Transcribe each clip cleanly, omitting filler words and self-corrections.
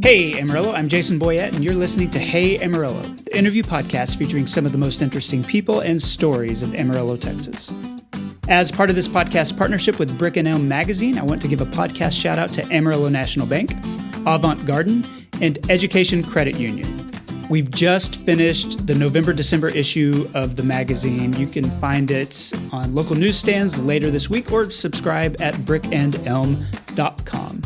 Hey Amarillo, I'm Jason Boyett, and you're listening to Hey Amarillo, the interview podcast featuring some of the most interesting people and stories of Amarillo, Texas. As part of this podcast partnership with Brick and Elm magazine, I want to give a podcast shout out to Amarillo National Bank, Avant Garden, and Education Credit Union. We've just finished the November-December issue of the magazine. You can find it on local newsstands later this week or subscribe at brickandelm.com.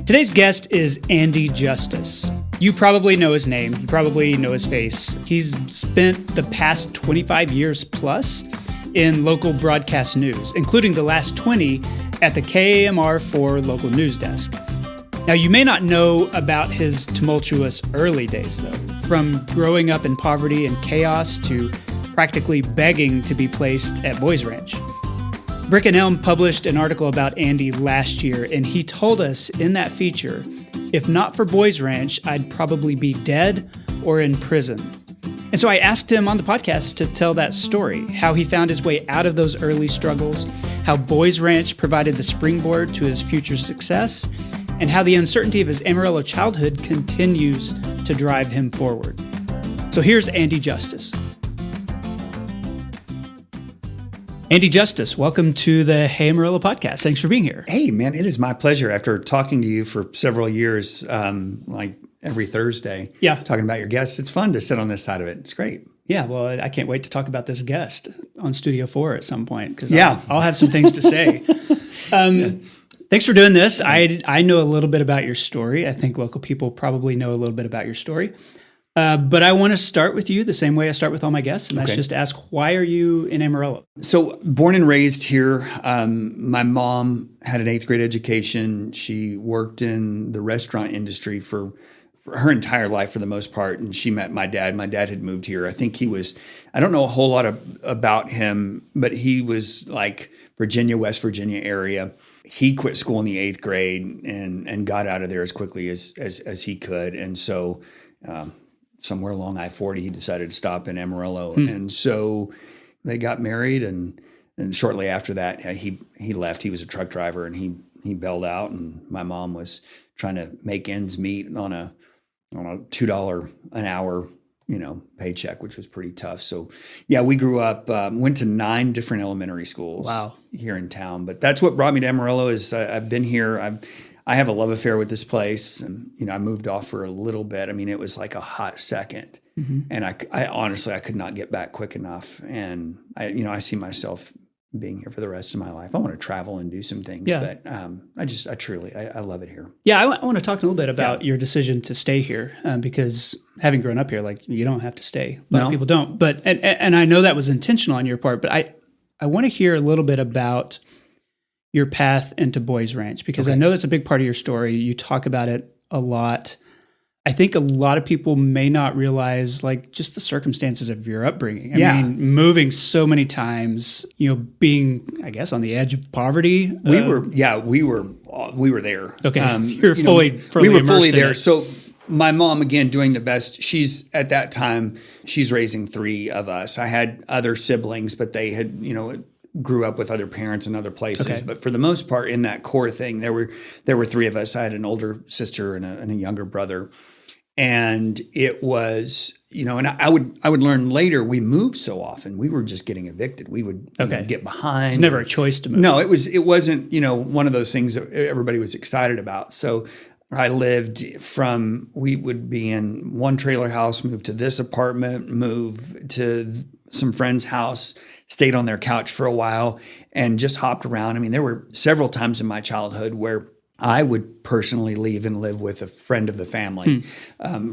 Today's guest is Andy Justus. You probably know his name. You probably know his face. He's spent the past 25 years plus in local broadcast news, including the last 20 at the KAMR Local news desk. Now, you may not know about his tumultuous early days, though. From growing up in poverty and chaos to practically begging to be placed at Boys Ranch. Brick and Elm published an article about Andy last year, and he told us in that feature, if not for Boys Ranch, I'd probably be dead or in prison. And so I asked him on the podcast to tell that story, how he found his way out of those early struggles, how Boys Ranch provided the springboard to his future success, and how the uncertainty of his Amarillo childhood continues to drive him forward. So here's Andy Justus. Andy Justus, welcome to the Hey Amarillo podcast. Thanks for being here. Hey, man, it is my pleasure. After talking to you for several years, like every Thursday, talking about your guests, it's fun to sit on this side of it. It's great. Yeah, well, I can't wait to talk about this guest on Studio 4 at some point, because I'll have some things to say. Thanks for doing this. I know a little bit about your story. I think local people probably know a little bit about your story. But I want to start with you the same way I start with all my guests, and that's just to ask, why are you in Amarillo? So born and raised here. My mom had an 8th grade education. She worked in the restaurant industry for her entire life for the most part, and she met my dad. My dad had moved here. I think I don't know a whole lot about him, but he was like West Virginia area. He quit school in the 8th grade and got out of there as quickly as he could. And so somewhere along I-40, he decided to stop in Amarillo. And so they got married, and shortly after that, he left. He was a truck driver, and he bailed out, and my mom was trying to make ends meet on a $2 an hour, paycheck, which was pretty tough. So we grew up, went to 9 different elementary schools here in town, but that's what brought me to Amarillo. Is I've been here. I have a love affair with this place, and I moved off for a little bit. I mean, it was like a hot second, and I honestly could not get back quick enough. And I see myself being here for the rest of my life. I want to travel and do some things, but I truly love it here. Yeah, I want to talk a little bit about your decision to stay here, because having grown up here, like, you don't have to stay. A lot of people don't, but and I know that was intentional on your part, but I want to hear a little bit about your path into Boys Ranch, because I know that's a big part of your story. You talk about it a lot. I think a lot of people may not realize, like, just the circumstances of your upbringing. I mean, moving so many times, being, I guess, on the edge of poverty. We were there. Okay. You're fully we were fully in there. it. So my mom, again, doing the best. She's at that time, she's raising 3 of us. I had other siblings, but they had, grew up with other parents in other places. Okay. But for the most part, in that core thing, there were 3 of us. I had an older sister and a younger brother. And it was, and I would learn later, we moved so often. We were just getting evicted. We would get behind. It's never a choice to move. No, it wasn't, one of those things that everybody was excited about. So I we would be in one trailer house, move to this apartment, move to some friend's house, stayed on their couch for a while, and just hopped around. I mean, there were several times in my childhood where I would personally leave and live with a friend of the family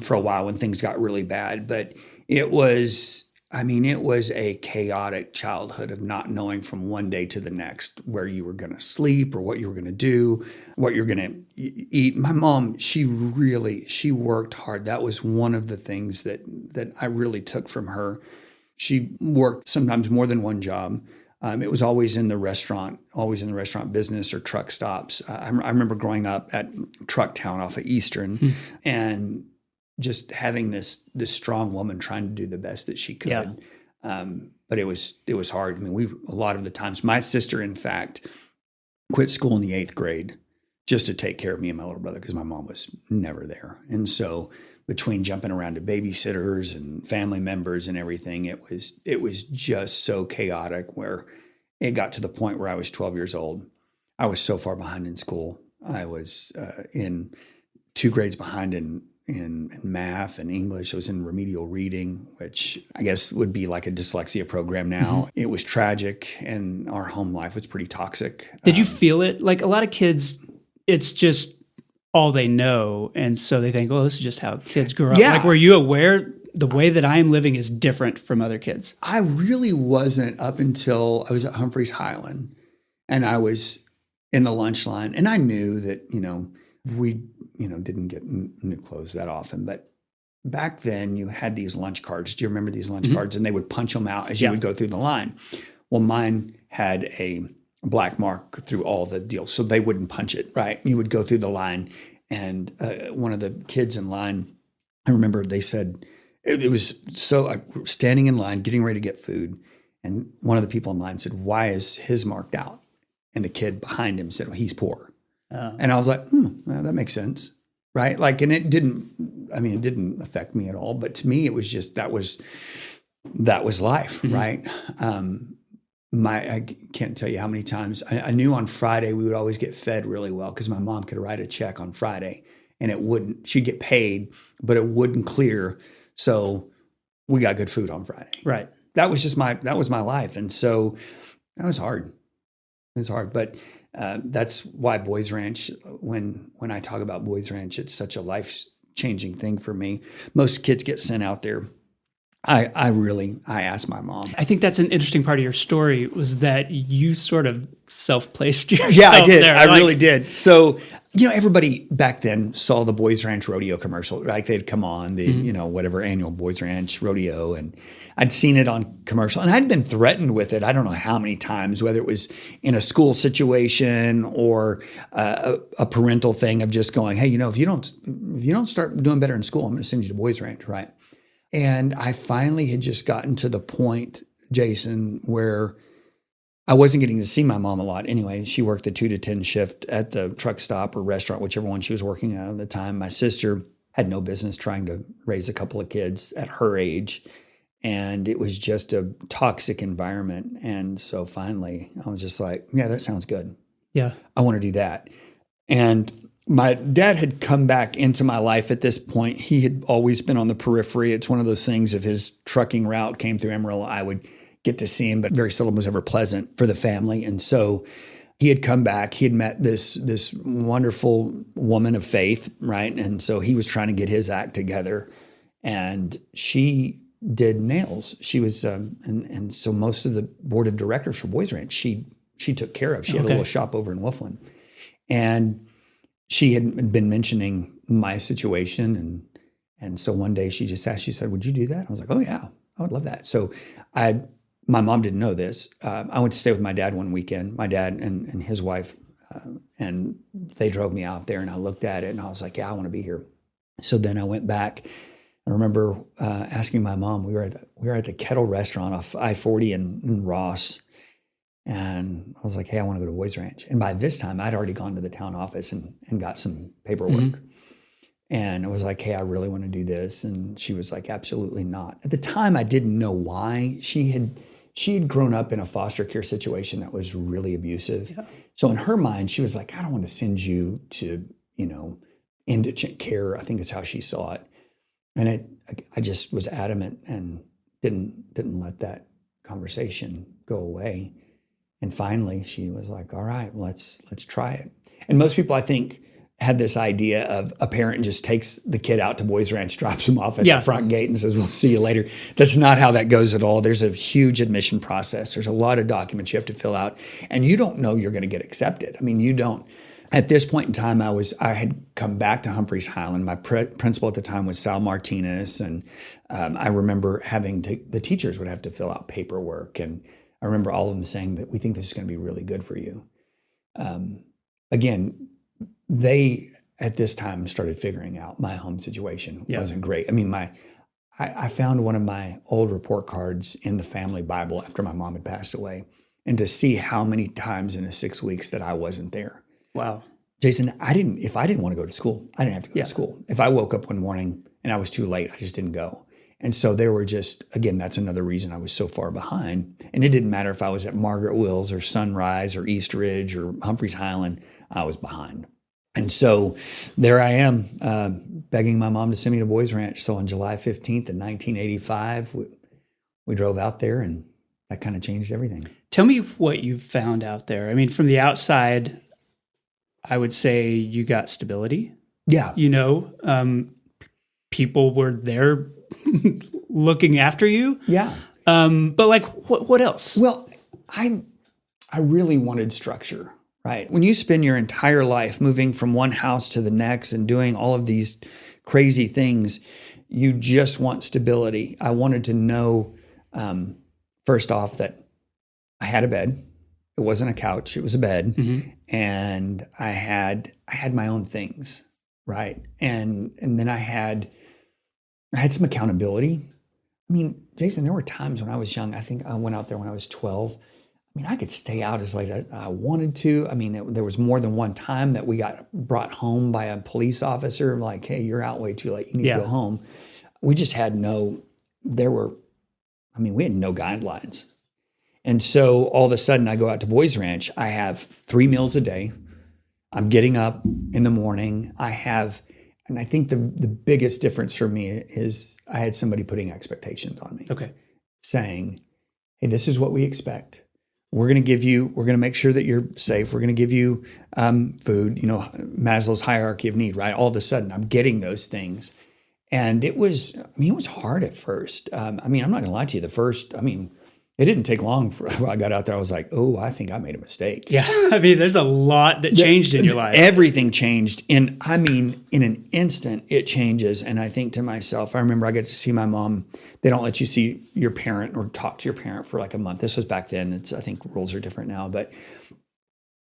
for a while when things got really bad. But it was a chaotic childhood of not knowing from one day to the next where you were going to sleep or what you were going to do, what you're going to eat. My mom, she worked hard. That was one of the things that I really took from her. She worked sometimes more than one job. It was always in the restaurant business or truck stops. I remember growing up at Truck Town off of Eastern and just having this strong woman trying to do the best that she could. Yeah. But it was hard. I mean, a lot of the times, my sister, in fact, quit school in the 8th grade just to take care of me and my little brother because my mom was never there. And so between jumping around to babysitters and family members and everything, it was just so chaotic where it got to the point where I was 12 years old. I was so far behind in school. I was in 2 grades behind in math and English. I was in remedial reading, which I guess would be like a dyslexia program now. Mm-hmm. It was tragic, and our home life was pretty toxic. Did you feel it? Like a lot of kids, it's just all they know. And so they think, well, this is just how kids grow up. Yeah. Like, were you aware the way that I am living is different from other kids? I really wasn't up until I was at Humphreys Highland and I was in the lunch line. And I knew that, we, didn't get new clothes that often. But back then you had these lunch cards. Do you remember these lunch cards? And they would punch them out as you would go through the line. Well, mine had a black mark through all the deals. So they wouldn't punch it, right? You would go through the line, and one of the kids in line, I remember they said, it was so, standing in line, getting ready to get food. And one of the people in line said, why is his marked out? And the kid behind him said, well, he's poor. Oh. And I was like, well, that makes sense. Right. Like, and it didn't affect me at all. But to me, it was just, that was life. Mm-hmm. Right. I can't tell you how many times I knew on Friday we would always get fed really well because my mom could write a check on Friday and she'd get paid, but it wouldn't clear. So we got good food on Friday. Right. That was my life. And so that was hard. It was hard. But that's why Boys Ranch, when I talk about Boys Ranch, it's such a life-changing thing for me. Most kids get sent out there. I asked my mom. I think that's an interesting part of your story was that you sort of self-placed yourself. Yeah, I did. There. I really did. So, everybody back then saw the Boys Ranch rodeo commercial. Like they'd come on the, whatever annual Boys Ranch rodeo. And I'd seen it on commercial and I'd been threatened with it. I don't know how many times, whether it was in a school situation or a parental thing of just going, hey, if you don't start doing better in school, I'm going to send you to Boys Ranch. Right. And I finally had just gotten to the point, Jason, where I wasn't getting to see my mom a lot anyway. She worked the 2 to 10 shift at the truck stop or restaurant, whichever one she was working at the time. My sister had no business trying to raise a couple of kids at her age. And it was just a toxic environment. And so finally, I was just like, yeah, that sounds good. Yeah. I want to do that. And my dad had come back into my life at this point. He had always been on the periphery. It's one of those things, if his trucking route came through Amarillo, I would get to see him, but very seldom was ever pleasant for the family. And so he had come back. He had met this wonderful woman of faith, right? And so he was trying to get his act together. And she did nails. She was, and so most of the board of directors for Boys Ranch, she took care of. She had a little shop over in Wolfland. And she had been mentioning my situation. And so one day she just asked, she said, would you do that? I was like, oh yeah, I would love that. So my mom didn't know this. I went to stay with my dad one weekend, my dad and his wife, and they drove me out there and I looked at it and I was like, yeah, I want to be here. So then I went back. I remember asking my mom, we were at the Kettle restaurant off I-40 in Ross. And I was like, hey, I want to go to Boys Ranch. And by this time, I'd already gone to the town office and got some paperwork. Mm-hmm. And I was like, hey, I really want to do this. And she was like, absolutely not. At the time, I didn't know why. She had grown up in a foster care situation that was really abusive. Yeah. So in her mind, she was like, I don't want to send you to, indigent care, I think is how she saw it. And I just was adamant and didn't let that conversation go away. And finally, she was like, all right, let's try it. And most people, I think, had this idea of a parent just takes the kid out to Boys Ranch, drops him off at the front gate and says, we'll see you later. That's not how that goes at all. There's a huge admission process. There's a lot of documents you have to fill out. And you don't know you're going to get accepted. I mean, you don't. At this point in time, I had come back to Humphreys Highland. My principal at the time was Sal Martinez. And I remember the teachers would have to fill out paperwork. And I remember all of them saying that we think this is going to be really good for you. Again, they at this time started figuring out my home situation wasn't great. I mean, I found one of my old report cards in the family Bible after my mom had passed away, and to see how many times in the 6 weeks that I wasn't there. Wow. Jason, if I didn't want to go to school, I didn't have to go to school. If I woke up one morning and I was too late, I just didn't go. And so there were just, again, that's another reason I was so far behind. And it didn't matter if I was at Margaret Wills or Sunrise or East Ridge or Humphreys Highland, I was behind. And so there I am, begging my mom to send me to Boys Ranch. So on July 15th in 1985, we drove out there, and that kind of changed everything. Tell me what you found out there. I mean, from the outside, I would say you got stability. Yeah. People were there looking after you. Yeah. But like, what else? Well, I really wanted structure, right? When you spend your entire life moving from one house to the next and doing all of these crazy things, you just want stability. I wanted to know, first off, that I had a bed. It wasn't a couch; it was a bed, and I had my own things, right? And then I had some accountability. I mean, Jason, there were times when I was young. I think I went out there when I was 12. I mean, I could stay out as late as I wanted to. I mean, there was more than one time that we got brought home by a police officer, like, "Hey, you're out way too late. You need to go home." We just had we had no guidelines. And so all of a sudden I go out to Boys Ranch. I have 3 meals a day. I'm getting up in the morning. And I think the biggest difference for me is I had somebody putting expectations on me. Okay. Saying, "Hey, this is what we expect. We're going to make sure that you're safe. We're going to give you food," Maslow's hierarchy of need, right? All of a sudden I'm getting those things. And it was hard at first. I'm not going to lie to you. It didn't take long for I got out there. I was like, "Oh, I think I made a mistake." Yeah. There's a lot that changed in your life. Everything changed. In an instant, it changes. And I think to myself, I remember I got to see my mom. They don't let you see your parent or talk to your parent for like a month. This was back then. I think rules are different now. But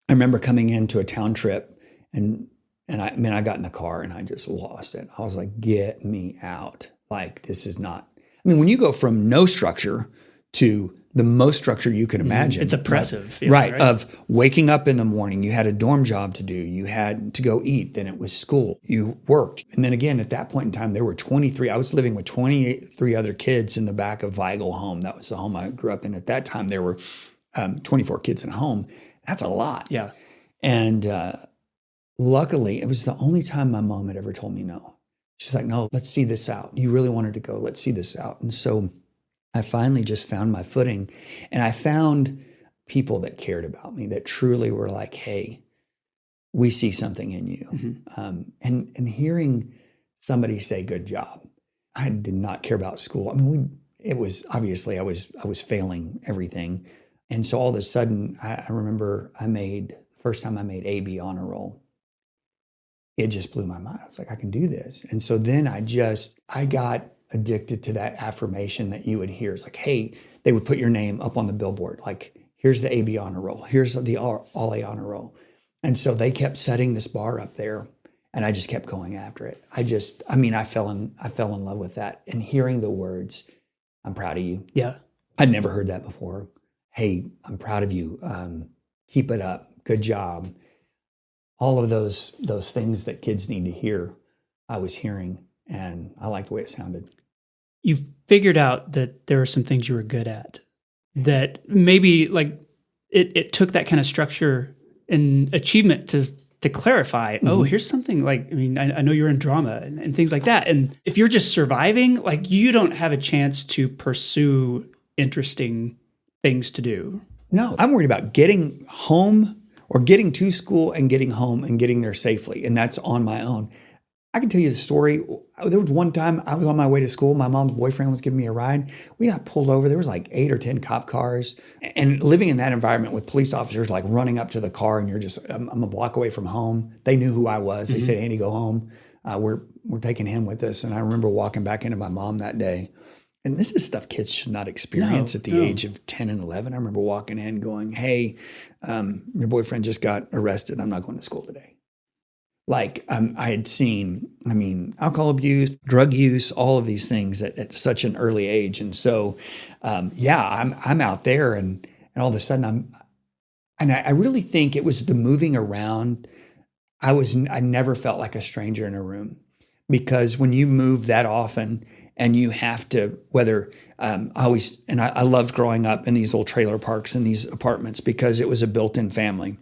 I remember coming into a town trip and I got in the car and I just lost it. I was like, "Get me out. Like, this is not." When you go from no structure to the most structure you can imagine. It's oppressive. Right. Of waking up in the morning, you had a dorm job to do, you had to go eat, then it was school, you worked. And then again, at that point in time, there were 23, I was living with 23 other kids in the back of Weigel home. That was the home I grew up in. At that time, there were 24 kids in a home. That's a lot. Yeah. And luckily, it was the only time my mom had ever told me no. She's like, "No, let's see this out. You really wanted to go. Let's see this out." And so I finally just found my footing, and I found people that cared about me, that truly were like, "Hey, we see something in you." And hearing somebody say, "Good job." I did not care about school. It was obviously I was failing everything. And so all of a sudden I remember the first time I made AB honor roll. It just blew my mind. I was like, "I can do this." And so then I got addicted to that affirmation that you would hear. It's like, hey, they would put your name up on the billboard. Like, "Here's the AB honor roll. Here's the All A honor roll." And so they kept setting this bar up there, and I just kept going after it. I fell in love with that. And hearing the words, "I'm proud of you." Yeah. I'd never heard that before. "Hey, I'm proud of you. Keep it up. Good job." All of those things that kids need to hear, I was hearing, and I liked the way it sounded. You figured out that there are some things you were good at, that maybe like it took that kind of structure and achievement to clarify, "Oh, here's something like," I know you're in drama and things like that. And if you're just surviving, like, you don't have a chance to pursue interesting things to do. No, I'm worried about getting home or getting to school and getting home and getting there safely. And that's on my own. I can tell you the story. There was one time I was on my way to school. My mom's boyfriend was giving me a ride. We got pulled over. There was like 8 or 10 cop cars. And living in that environment with police officers like running up to the car, and I'm a block away from home. They knew who I was. They said, "Andy, go home. We're taking him with us." And I remember walking back into my mom that day. And this is stuff kids should not experience at the age of 10 and 11. I remember walking in going, "Hey, your boyfriend just got arrested. I'm not going to school today." Like, I had seen, alcohol abuse, drug use, all of these things at such an early age. And so, I'm out there and all of a sudden I really think it was the moving around. I never felt like a stranger in a room, because when you move that often and you have to, I loved growing up in these little trailer parks and these apartments because it was a built-in family.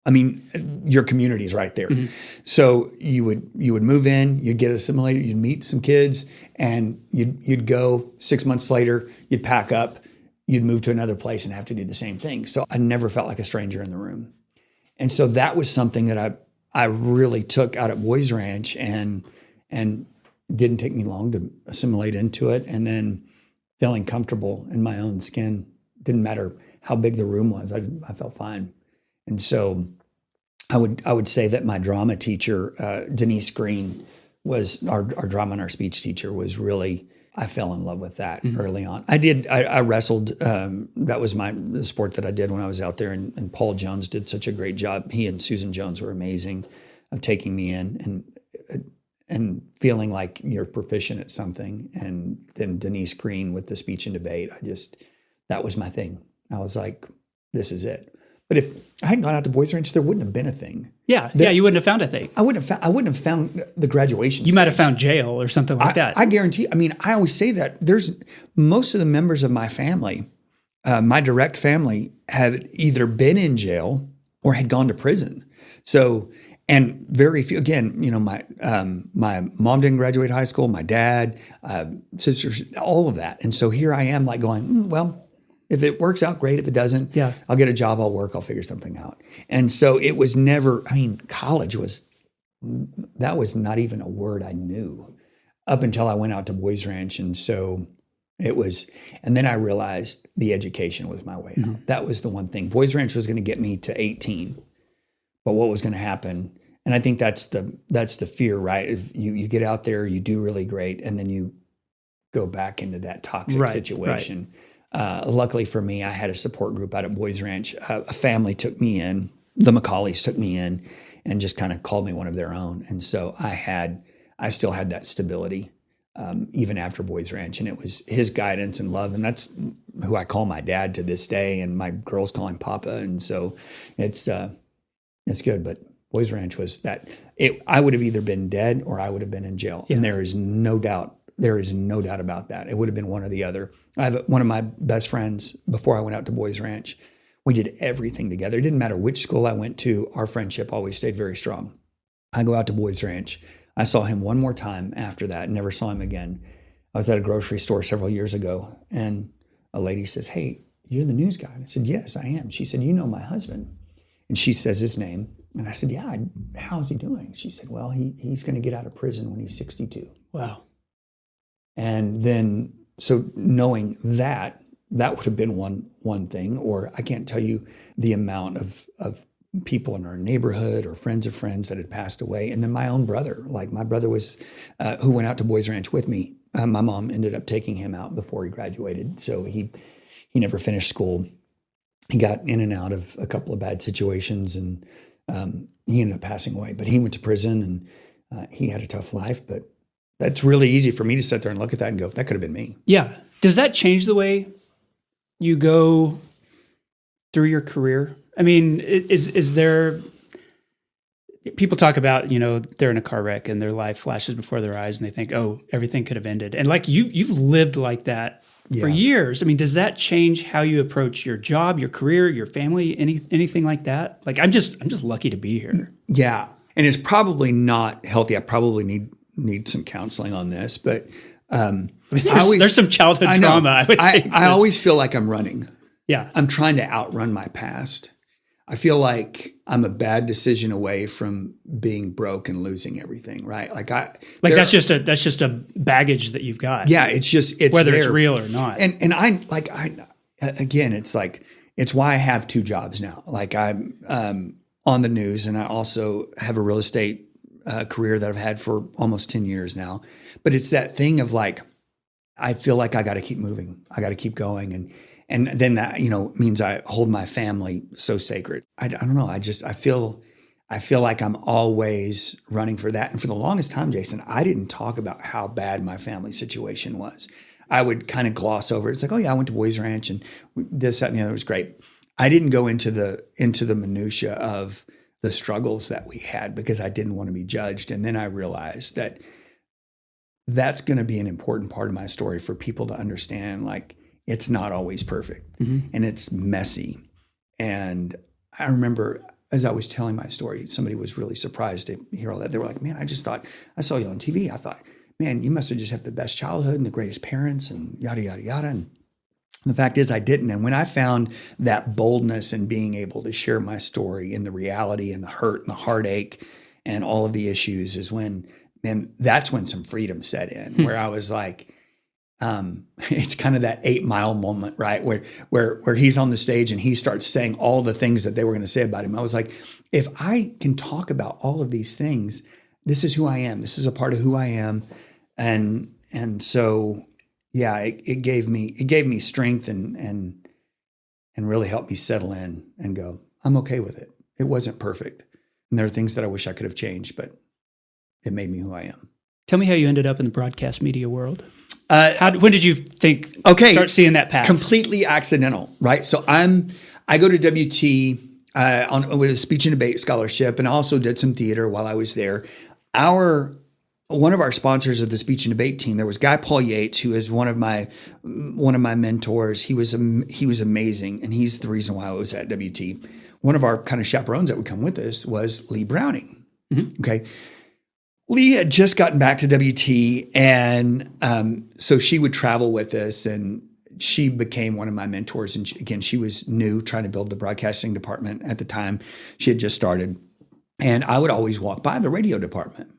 I mean, your community is right there. Mm-hmm. So you would move in, you'd get assimilated, you'd meet some kids, and you'd go 6 months later, you'd pack up, you'd move to another place and have to do the same thing. So I never felt like a stranger in the room. And so that was something that I really took out at Boys Ranch, and didn't take me long to assimilate into it. And then feeling comfortable in my own skin, didn't matter how big the room was, I felt fine. And so I would say that my drama teacher, Denise Green, was our drama and our speech teacher, was really, I fell in love with that early on. I wrestled. That was the sport that I did when I was out there, and Paul Jones did such a great job. He and Susan Jones were amazing of taking me in and feeling like you're proficient at something. And then Denise Green with the speech and debate, that was my thing. I was like, this is it. But if I hadn't gone out to Boys Ranch, there wouldn't have been a thing. Yeah, you wouldn't have found a thing. I wouldn't have found the graduation. You might have found jail or something like that. I guarantee. I mean, I always say that there's most of the members of my family, my direct family, have either been in jail or had gone to prison. So, and very few. Again, my mom didn't graduate high school. My dad, sisters, all of that. And so here I am, like going, well. If it works out, great. If it doesn't, I'll get a job, I'll work, I'll figure something out. And so it was never, college was not even a word I knew up until I went out to Boys Ranch. And so it was, and then I realized the education was my way out. That was the one thing. Boys Ranch was going to get me to 18, but what was going to happen? And I think that's the fear, right? If you get out there, you do really great, and then you go back into that toxic situation. Right. Luckily for me, I had a support group out at Boys Ranch. A family took me in. The McCaulays took me in and just kind of called me one of their own. And so I still had that stability even after Boys Ranch. And it was his guidance and love. And that's who I call my dad to this day. And my girls call him Papa. And so it's good. But Boys Ranch was that. I would have either been dead or I would have been in jail. Yeah. And there is no doubt about that. It would have been one or the other. I have one of my best friends before I went out to Boys Ranch. We did everything together. It didn't matter which school I went to. Our friendship always stayed very strong. I go out to Boys Ranch. I saw him one more time after that, never saw him again. I was at a grocery store several years ago, and a lady says, "Hey, you're the news guy." And I said, "Yes, I am." She said, "You know my husband?" And she says his name. And I said, "Yeah, how's he doing?" She said, "Well, he's going to get out of prison when he's 62. Wow. And then, so knowing that would have been one thing. Or I can't tell you the amount of people in our neighborhood or friends of friends that had passed away. And then my own brother, like my brother was, who went out to Boys Ranch with me. My mom ended up taking him out before he graduated. So he never finished school. He got in and out of a couple of bad situations, and he ended up passing away. But he went to prison, and he had a tough life. But that's really easy for me to sit there and look at that and go, that could have been me. Yeah. Does that change the way you go through your career? I mean, is there, people talk about, they're in a car wreck and their life flashes before their eyes and they think, oh, everything could have ended. And like you've lived like that for years. I mean, does that change how you approach your job, your career, your family, anything like that? Like, I'm just lucky to be here. Yeah. And it's probably not healthy. I probably need some counseling on this, but there's some childhood trauma. I would think. I always feel like I'm running. Yeah. I'm trying to outrun my past. I feel like I'm a bad decision away from being broke and losing everything, right? That's just a baggage that you've got. Yeah, it's whether there. It's real or not. And again, it's why I have two jobs now. Like I'm on the news, and I also have a real estate career that I've had for almost 10 years now. But it's that thing of like, I feel like I got to keep moving. I got to keep going. And then that, means I hold my family so sacred. I don't know. I feel like I'm always running for that. And for the longest time, Jason, I didn't talk about how bad my family situation was. I would kind of gloss over it. It's like, oh yeah, I went to Boys Ranch and this, that, and the other was great. I didn't go into the minutia of the struggles that we had because I didn't want to be judged. And then I realized that that's going to be an important part of my story for people to understand. Like, it's not always perfect and it's messy. And I remember as I was telling my story, somebody was really surprised to hear all that. They were like, man, I just thought, I saw you on TV. I thought, man, you must have just had the best childhood and the greatest parents and yada, yada, yada. And the fact is I didn't. And when I found that boldness in being able to share my story and the reality and the hurt and the heartache and all of the issues is when, man, that's when some freedom set in, where I was like, it's kind of that 8 Mile moment, right? Where he's on the stage and he starts saying all the things that they were going to say about him. I was like, if I can talk about all of these things, this is who I am. This is a part of who I am. And so, yeah, it gave me strength and really helped me settle in and go, I'm okay with it. It wasn't perfect. And there are things that I wish I could have changed, but it made me who I am. Tell me how you ended up in the broadcast media world. When did you start seeing that path? Completely accidental, right? So I go to WT with a speech and debate scholarship, and I also did some theater while I was there. One of our sponsors of the speech and debate team, there was Guy Paul Yates, who is one of my mentors. He was amazing, and he's the reason why I was at WT. One of our kind of chaperones that would come with us was Lee Browning. Okay. Lee had just gotten back to WT, and so she would travel with us, and she became one of my mentors. And again, she was new, trying to build the broadcasting department at the time. She had just started, and I would always walk by the radio department.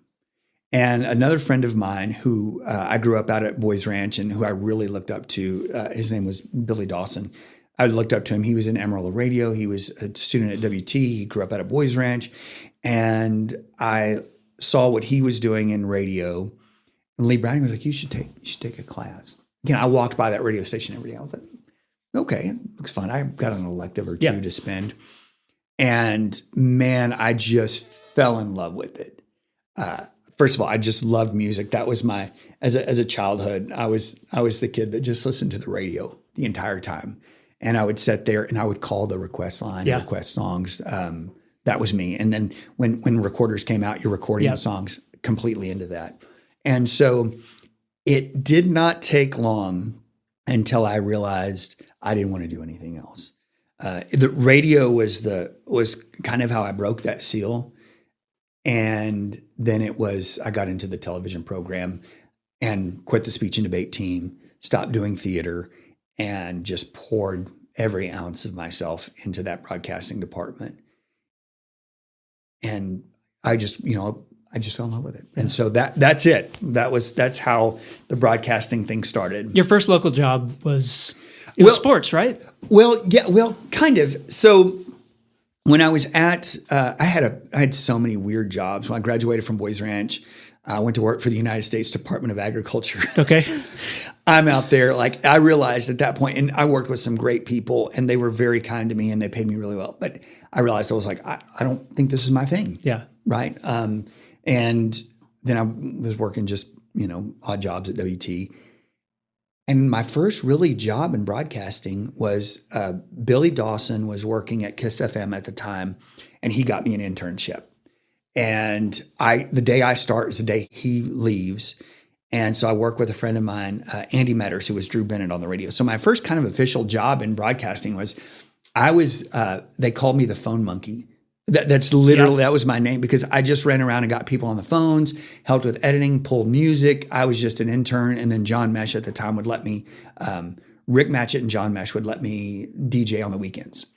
And another friend of mine who I grew up out at Boys Ranch and who I really looked up to, his name was Billy Dawson. I looked up to him. He was in Amarillo Radio. He was a student at WT. He grew up out at Boys Ranch, and I saw what he was doing in radio. And Lee Browning was like, you should take a class. Again, I walked by that radio station every day. I was like, okay, looks fun. I got an elective or two to spend. And man, I just fell in love with it. First of all, I just loved music. That was as a childhood, I was the kid that just listened to the radio the entire time. And I would sit there and I would call the request line, request songs. That was me. And then when recorders came out, you're recording the songs, completely into that. And so it did not take long until I realized I didn't want to do anything else. The radio was kind of how I broke that seal. And then I got into the television program and quit the speech and debate team, stopped doing theater, and just poured every ounce of myself into that broadcasting department. And I just fell in love with it. And so that's it. That's how the broadcasting thing started. Your first local job was sports, right? Well, yeah, kind of. So when I was at, I had so many weird jobs. When I graduated from Boys Ranch, I went to work for the United States Department of Agriculture. Okay. I'm out there, like, I realized at that point, and I worked with some great people, and they were very kind to me, and they paid me really well. But I realized I was like, I don't think this is my thing. Yeah. Right. And then I was working just, odd jobs at WT. And my first really job in broadcasting was Billy Dawson was working at KISS FM at the time, and he got me an internship. And the day I start is the day he leaves. And so I work with a friend of mine, Andy Metters, who was Drew Bennett on the radio. So my first kind of official job in broadcasting was they called me the phone monkey. That's literally, that was my name, because I just ran around and got people on the phones, helped with editing, pulled music. I was just an intern. And then John Mesh at the time would let me, Rick Matchett and John Mesh would let me DJ on the weekends.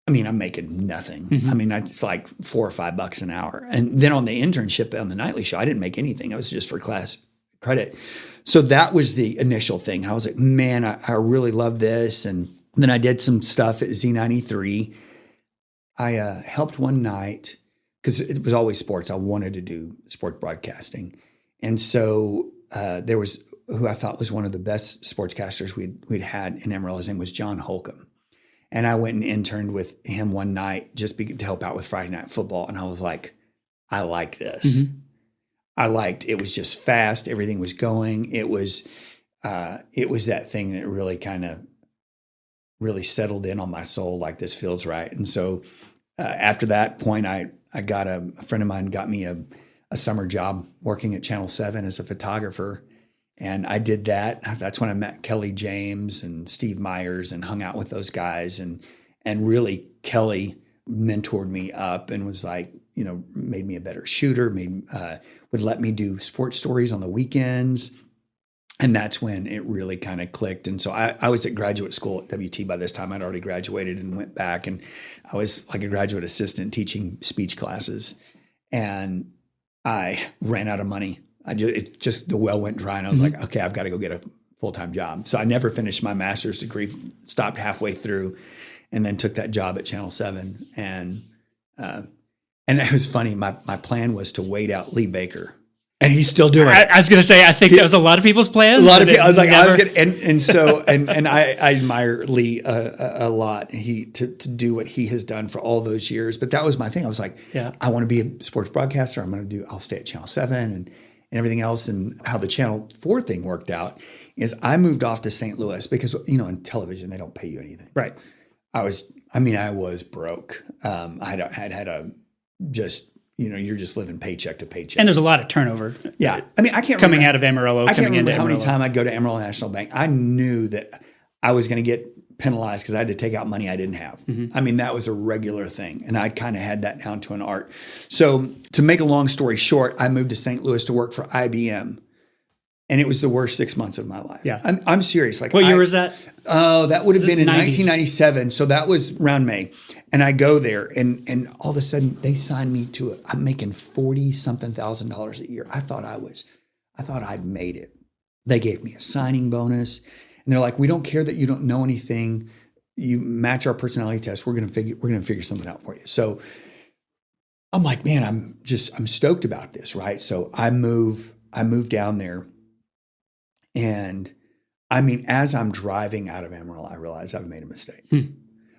I mean, I'm making nothing. Mm-hmm. I mean, it's like $4 or $5 an hour. And then on the internship on the nightly show, I didn't make anything. It was just for class credit. So that was the initial thing. I was like, man, I really love this. And then I did some stuff at Z93. I helped one night because it was always sports. I wanted to do sport broadcasting. And so there was who I thought was one of the best sportscasters we'd had in Amarillo. His name was John Holcomb. And I went and interned with him one night just to help out with Friday Night Football. And I was like, I like this. Mm-hmm. It was just fast. Everything was going. It was that thing that really kind of really settled in on my soul, like, this feels right. And so after that point, I got a friend of mine got me a summer job working at Channel 7 as a photographer. And I did that. That's when I met Kelly James and Steve Myers and hung out with those guys. And really, Kelly mentored me up and was like, made me a better shooter, would let me do sports stories on the weekends. And that's when it really kind of clicked. And so I was at graduate school at WT by this time. I'd already graduated and went back. And I was like a graduate assistant teaching speech classes. And I ran out of money. The well went dry. And I was like, okay, I've got to go get a full-time job. So I never finished my master's degree, stopped halfway through, and then took that job at Channel 7. And it was funny. My plan was to wait out Lee Baker. And he's still doing it. I was going to say, I think that was a lot of people's plans. A lot of people. I admire Lee a lot. To do what he has done for all those years. But that was my thing. I was like, I want to be a sports broadcaster. I'll stay at Channel 7 and everything else. And how the Channel 4 thing worked out is I moved off to St. Louis because, in television, they don't pay you anything. Right. I was broke. You're just living paycheck to paycheck. And there's a lot of turnover. Yeah. I can't coming remember, out of Amarillo. I can't remember how many Amarillo. times I'd go to Amarillo National Bank. I knew that I was going to get penalized because I had to take out money I didn't have. That was a regular thing. And I kind of had that down to an art. So to make a long story short, I moved to St. Louis to work for IBM. And it was the worst 6 months of my life. Yeah. I'm serious. What year was that? Oh, that would have been in 90s. 1997. So that was around May. And I go there and all of a sudden they signed me to I'm making $40-something thousand a year. I thought I'd made it. They gave me a signing bonus. And they're like, we don't care that you don't know anything. You match our personality test. We're gonna figure something out for you. So I'm like, man, I'm stoked about this, right? So I move down there. And as I'm driving out of Amarillo, I realize I've made a mistake.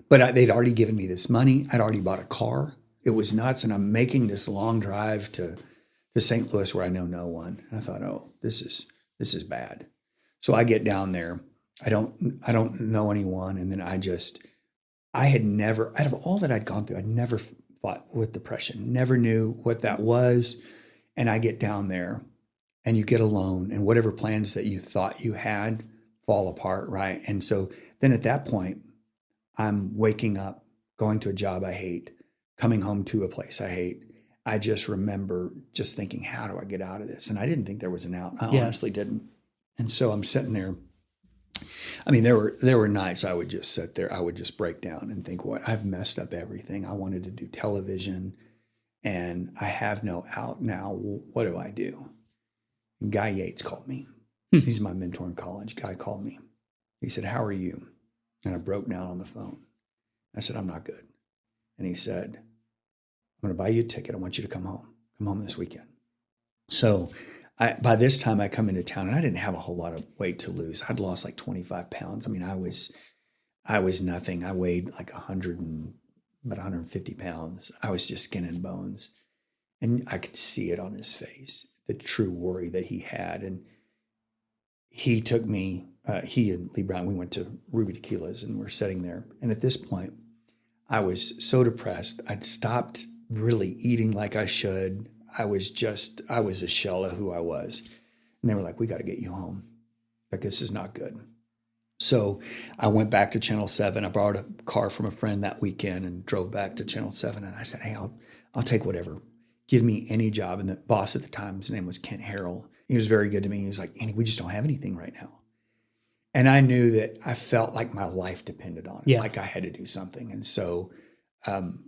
But they'd already given me this money. I'd already bought a car. It was nuts. And I'm making this long drive to St. Louis where I know no one. And I thought, oh, this is bad. So I get down there. I don't know anyone. And then I had never, out of all that I'd gone through, I'd never fought with depression, never knew what that was. And I get down there. And you get alone, and whatever plans that you thought you had fall apart, right? And so then at that point, I'm waking up, going to a job I hate, coming home to a place I hate. I just remember just thinking, how do I get out of this? And I didn't think there was an out. I honestly didn't. And so I'm sitting there. There were nights I would just sit there. I would just break down and think, what? I've messed up everything. I wanted to do television, and I have no out now. What do I do? Guy Yates called me. He's my mentor in college. Guy called me. He said, how are you? And I broke down on the phone. I said, I'm not good. And he said, I'm going to buy you a ticket. I want you to come home. Come home this weekend. So by this time I come into town, and I didn't have a whole lot of weight to lose. I'd lost like 25 pounds. I was nothing. I weighed like about 150 pounds. I was just skin and bones. And I could see it on his face, the true worry that he had. And he took me, he and Lee Brown, we went to Ruby Tequila's and we're sitting there. And at this point, I was so depressed. I'd stopped really eating like I should. I was a shell of who I was. And they were like, we got to get you home. Like, this is not good. So I went back to Channel 7. I borrowed a car from a friend that weekend and drove back to Channel 7. And I said, hey, I'll take whatever. Give me any job. And the boss at the time, his name was Kent Harrell. He was very good to me. He was like, Andy, we just don't have anything right now. And I knew that I felt like my life depended on it, like I had to do something. And so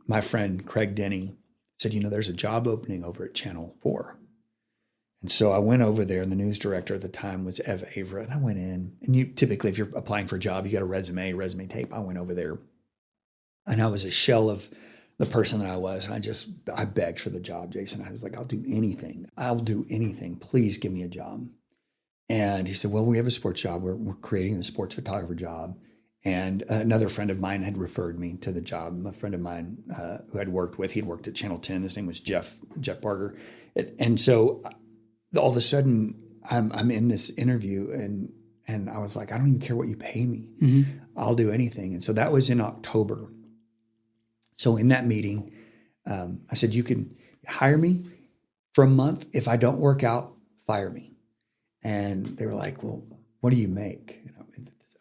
my friend Craig Denny said, there's a job opening over at Channel 4. And so I went over there, and the news director at the time was Ev Avra. And I went in, and you typically, if you're applying for a job, you got a resume tape. I went over there, and I was a shell of the person that I was. And I begged for the job, Jason. I was like, I'll do anything. Please give me a job. And he said, well, we have a sports job. We're creating a sports photographer job. And another friend of mine had referred me to the job. A friend of mine who I'd worked with, he'd worked at Channel 10. His name was Jeff Barger. And so all of a sudden I'm in this interview and I was like, I don't even care what you pay me. Mm-hmm. I'll do anything. And so that was in October. So in that meeting, I said, you can hire me for a month. If I don't work out, fire me. And they were like, well, what do you make? I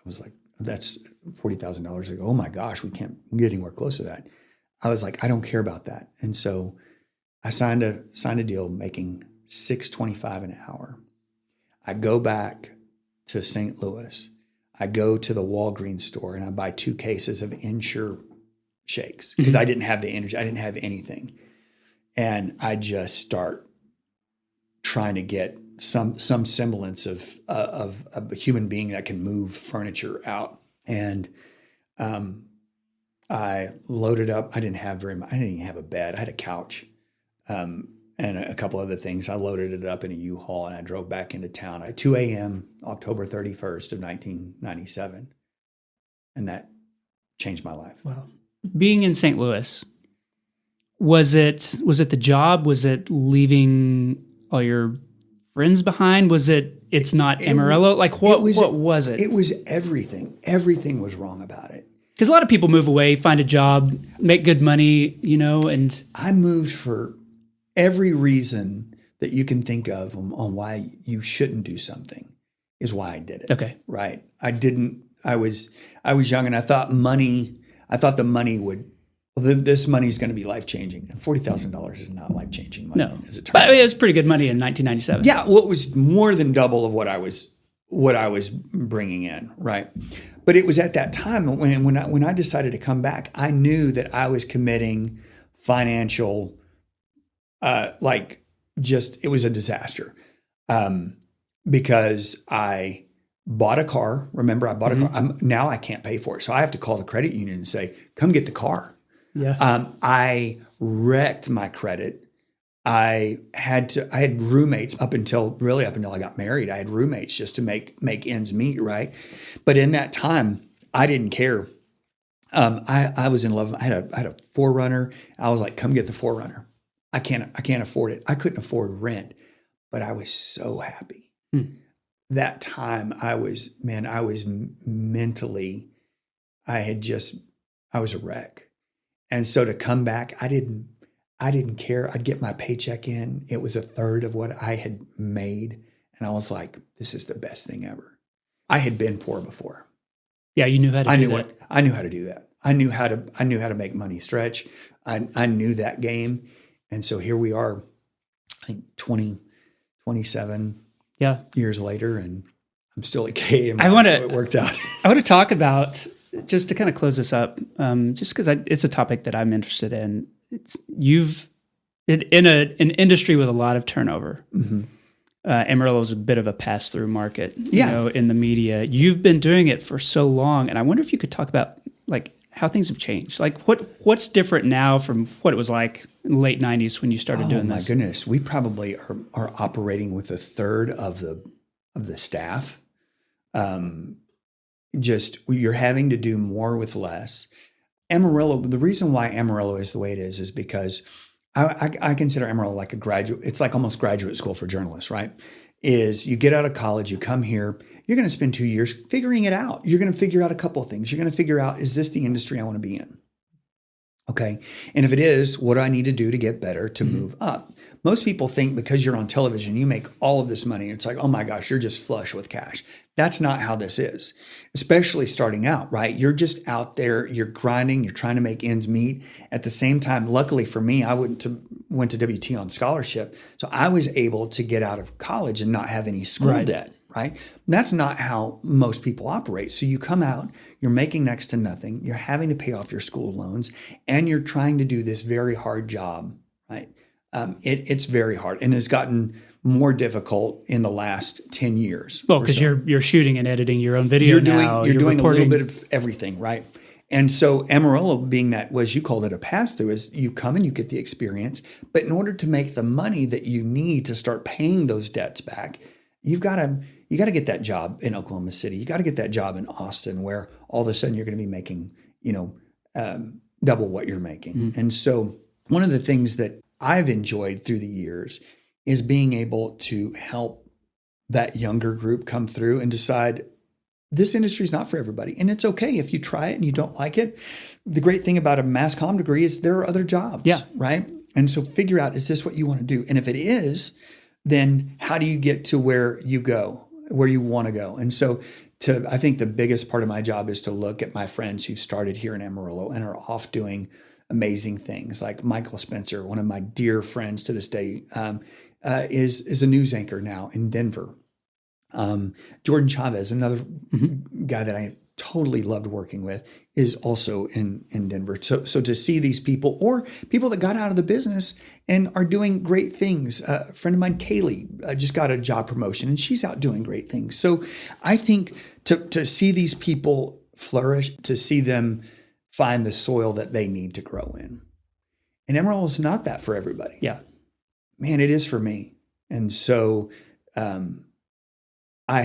was like, that's $40,000. They go, oh my gosh, we can't get anywhere close to that. I was like, I don't care about that. And so I signed a deal making $6.25 an hour. I go back to St. Louis. I go to the Walgreens store and I buy 2 cases of Ensure shakes because I didn't have the energy. I didn't have anything. And I just start trying to get some semblance of a human being that can move furniture out. And I loaded up. I didn't have very much. I didn't even have a bed. I had a couch and a couple other things. I loaded it up in a U-Haul and I drove back into town at 2 a.m. October 31st of 1997. And that changed my life. Wow. Being in St. Louis, was it the job? Was it leaving all your friends behind? Was it's not Amarillo? Like what was it? It was everything. Everything was wrong about it. Because a lot of people move away, find a job, make good money, and I moved for every reason that you can think of on why you shouldn't do something is why I did it. Okay. Right. I was young and I thought the money would, this money is going to be life-changing. And $40,000 is not life-changing money, no. as it turns out. But it out. was pretty good money in 1997. Yeah. Well, it was more than double of what I was bringing in. Right. But it was at that time when I decided to come back, I knew that I was committing financial, it was a disaster. Because I bought a car. Remember, I bought a car. Now I can't pay for it. So I have to call the credit union and say, come get the car. Yeah. I wrecked my credit. I had roommates up until I got married. I had roommates just to make ends meet, right? But in that time, I didn't care. I was in love. I had a 4Runner. I was like, come get the 4Runner. I can't afford it. I couldn't afford rent, but I was so happy. That time I was mentally, I was a wreck. And so to come back, I didn't care. I'd get my paycheck in. It was a third of what I had made. And I was like, this is the best thing ever. I had been poor before. Yeah, you knew how to do that. I knew how to do that. I knew how to make money stretch. I knew that game. And so here we are, I think 27 years later, and I'm still at KAMR, so it worked out. I want to talk about, just to kind of close this up, just because it's a topic that I'm interested in. You've in an industry with a lot of turnover. Amarillo is a bit of a pass-through market, in the media. You've been doing it for so long, and I wonder if you could talk about how things have changed. Like what's different now from what it was like in the late 90s when you started doing this? Oh my goodness, we probably are operating with a third of the staff. You're having to do more with less. Amarillo, the reason why Amarillo is the way it is because I consider Amarillo like a graduate. It's like almost graduate school for journalists, right? Is you get out of college, you come here, you're going to spend 2 years figuring it out. You're going to figure out a couple of things. You're going to figure out, is this the industry I want to be in? Okay. And if it is, what do I need to do to get better, to move up? Most people think because you're on television, you make all of this money. It's like, oh my gosh, you're just flush with cash. That's not how this is, especially starting out, right? You're just out there, you're grinding, you're trying to make ends meet. At the same time, luckily for me, I went to WT on scholarship. So I was able to get out of college and not have any school debt, right? That's not how most people operate. So you come out, you're making next to nothing, you're having to pay off your school loans, and you're trying to do this very hard job, right? It's very hard and has gotten more difficult in the last 10 years. Well, because you're shooting and editing your own video now. You're doing reporting. A little bit of everything, right? And so Amarillo, being that, was you called it a pass-through, is you come and you get the experience, but in order to make the money that you need to start paying those debts back, you got to get that job in Oklahoma City. You got to get that job in Austin, where all of a sudden you're going to be making, double what you're making. And so one of the things that I've enjoyed through the years is being able to help that younger group come through and decide this industry is not for everybody. And it's okay if you try it and you don't like it. the great thing about a mass comm degree is there are other jobs, right? And so figure out, is this what you want to do? And if it is, then how do you get to where you want to go? And so I think the biggest part of my job is to look at my friends who've started here in Amarillo and are off doing amazing things. Like Michael Spencer, one of my dear friends to this day, is a news anchor now in Denver. Jordan Chavez, another guy that I totally loved working with, is also in Denver. So to see these people, or people that got out of the business and are doing great things. A friend of mine, Kaylee, just got a job promotion and she's out doing great things. So I think to see these people flourish, to see them find the soil that they need to grow in. And Amarillo is not that for everybody. Yeah. Man, it is for me. And so and I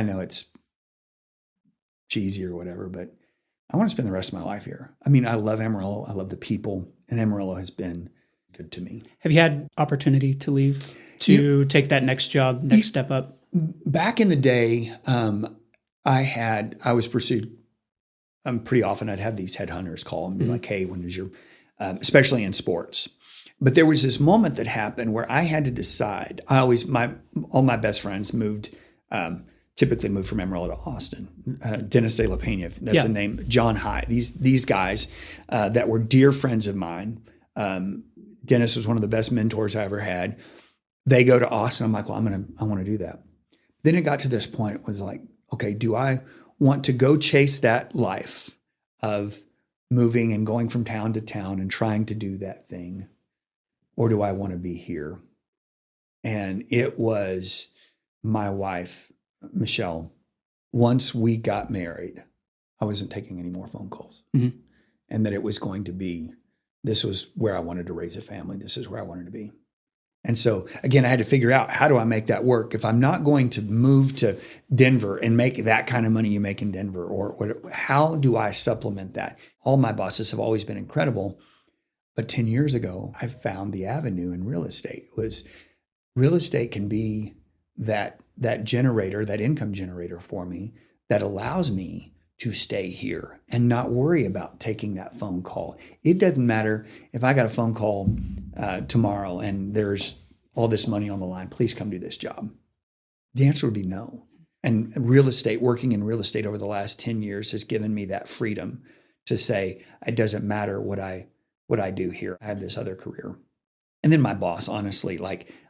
know it's cheesy or whatever, but I want to spend the rest of my life here. I mean, I love Amarillo. I love the people, and Amarillo has been good to me. Have you had opportunity to leave, to take that next job, next step up? Back in the day, I was pursued pretty often. I'd have these headhunters call and be like, hey, when is your, especially in sports. But there was this moment that happened where I had to decide. All my best friends typically moved from Amarillo to Austin. Dennis De La Pena, that's a name. John High. These guys that were dear friends of mine. Dennis was one of the best mentors I ever had. They go to Austin. I'm like, well, I want to do that. Then it got to this point, was like, okay, do I want to go chase that life of moving and going from town to town and trying to do that thing? Or do I want to be here? And it was my wife, Michelle. Once we got married, I wasn't taking any more phone calls. And that it was going to be, this was where I wanted to raise a family. This is where I wanted to be. And so, again, I had to figure out, how do I make that work? If I'm not going to move to Denver and make that kind of money you make in Denver, or how do I supplement that? All my bosses have always been incredible. But 10 years ago, I found the avenue in real estate. Real estate can be that generator, that income generator for me, that allows me to stay here and not worry about taking that phone call. It doesn't matter if I got a phone call tomorrow and there's all this money on the line, please come do this job. The answer would be no. And working in real estate over the last 10 years has given me that freedom to say, it doesn't matter what I do here. I have this other career. And then my boss, honestly,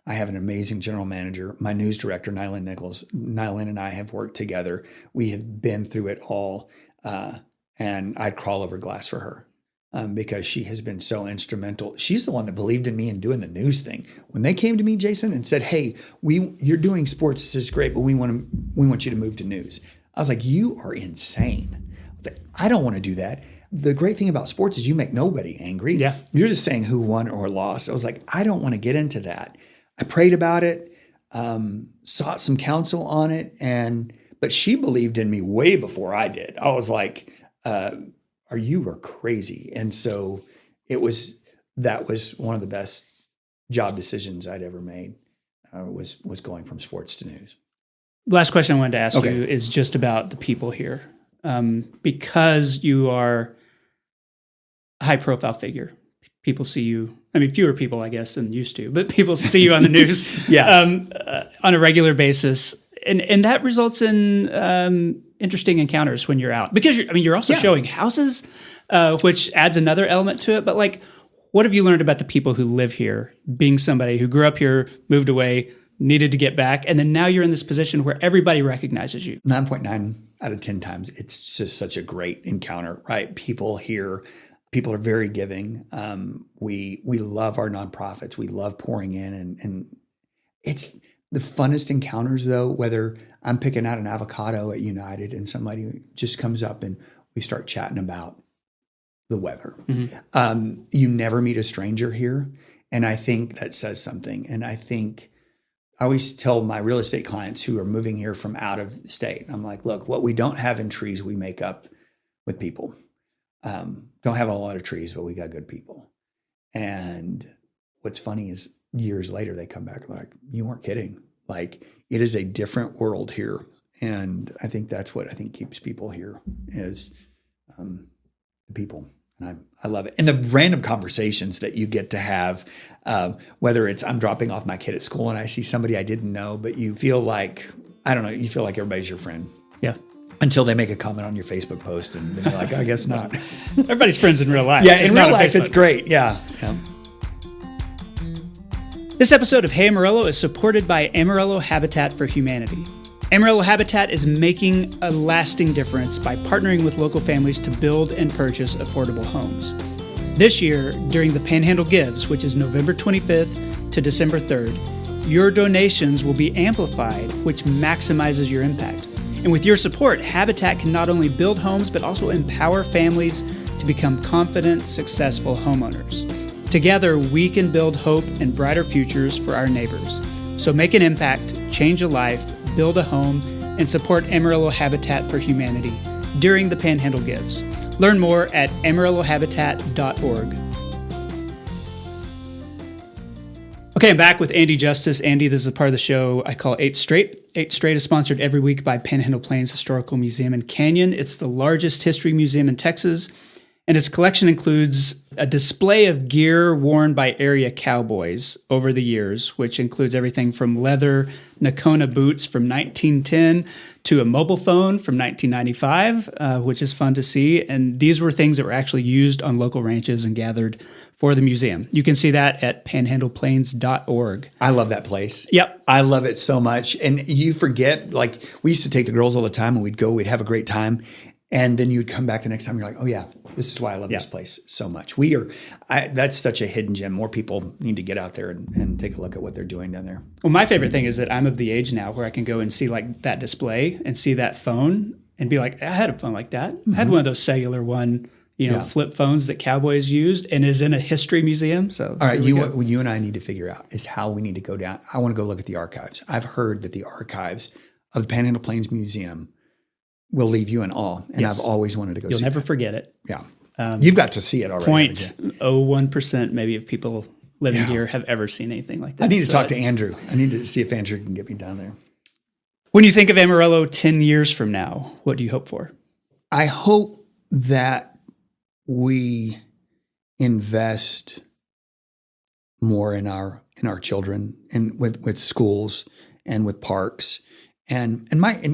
I have an amazing general manager, my news director, Nylan Nichols. Nylan and I have worked together. We have been through it all. And I'd crawl over glass for her because she has been so instrumental. She's the one that believed in me in doing the news thing. When they came to me, Jason, and said, hey, you're doing sports. This is great, but we want you to move to news. I was like, you are insane. I was like, I don't want to do that. The great thing about sports is you make nobody angry. Yeah. You're just saying who won or lost. I was like, I don't want to get into that. I prayed about it, sought some counsel on it, but she believed in me way before I did. I was like, you are crazy. And so that was one of the best job decisions I'd ever made, was going from sports to news. Last question I wanted to ask you is just about the people here. Because you are a high profile figure, people see you, fewer people, I guess, than used to, but people see you on the news on a regular basis. And that results in interesting encounters when you're out, because you're also showing houses, which adds another element to it. But what have you learned about the people who live here, being somebody who grew up here, moved away, needed to get back, and then now you're in this position where everybody recognizes you? 9.9 out of 10 times, it's just such a great encounter, right? People here, people are very giving. We love our nonprofits. We love pouring in, and it's the funnest encounters, though, whether I'm picking out an avocado at United and somebody just comes up and we start chatting about the weather. You never meet a stranger here. And I think that says something. And I always tell my real estate clients who are moving here from out of state, I'm like, look, what we don't have in trees, we make up with people. Don't have a lot of trees, but we got good people. And what's funny is years later, they come back and they're like, you weren't kidding. It is a different world here. And I think that's what keeps people here, is the people. And I love it. And the random conversations that you get to have, whether it's I'm dropping off my kid at school and I see somebody I didn't know, but you feel like, I don't know, you feel like everybody's your friend. Yeah. Until they make a comment on your Facebook post and then you're like, I guess not. Everybody's friends in real life. Yeah, in real life, it's great. Yeah. This episode of Hey Amarillo is supported by Amarillo Habitat for Humanity. Amarillo Habitat is making a lasting difference by partnering with local families to build and purchase affordable homes. This year, during the Panhandle Gives, which is November 25th to December 3rd, your donations will be amplified, which maximizes your impact. And with your support, Habitat can not only build homes, but also empower families to become confident, successful homeowners. Together, we can build hope and brighter futures for our neighbors. So make an impact, change a life, build a home, and support Amarillo Habitat for Humanity during the Panhandle Gives. Learn more at amarillohabitat.org. Okay, I'm back with Andy Justus. Andy, this is a part of the show I call 8 Straight. 8 Straight is sponsored every week by Panhandle Plains Historical Museum in Canyon. It's the largest history museum in Texas, and its collection includes a display of gear worn by area cowboys over the years, which includes everything from leather Nakona boots from 1910 to a mobile phone from 1995, which is fun to see. And these were things that were actually used on local ranches and gathered for the museum. You can see that at panhandleplains.org. I love that place. Yep. I love it so much. And you forget, like, we used to take the girls all the time and we'd have a great time. And then you'd come back the next time. You're like, oh yeah, this is why I love this place so much. That's such a hidden gem. More people need to get out there and take a look at what they're doing down there. Well, my favorite thing is that I'm of the age now where I can go and see like that display and see that phone and be like, I had a phone like that. Mm-hmm. I had one of those cellular flip phones that cowboys used and is in a history museum. So all right, what you and I need to figure out is how we need to go down. I want to go look at the archives. I've heard that the archives of the Panhandle Plains Museum will leave you in awe. And yes. I've always wanted to go see it. You'll never forget it. Yeah. You've got to see it already. 0.01% maybe of people living here have ever seen anything like that. I need to talk to Andrew. I need to see if Andrew can get me down there. When you think of Amarillo 10 years from now, what do you hope for? I hope that we invest more in our children and with schools and with parks. And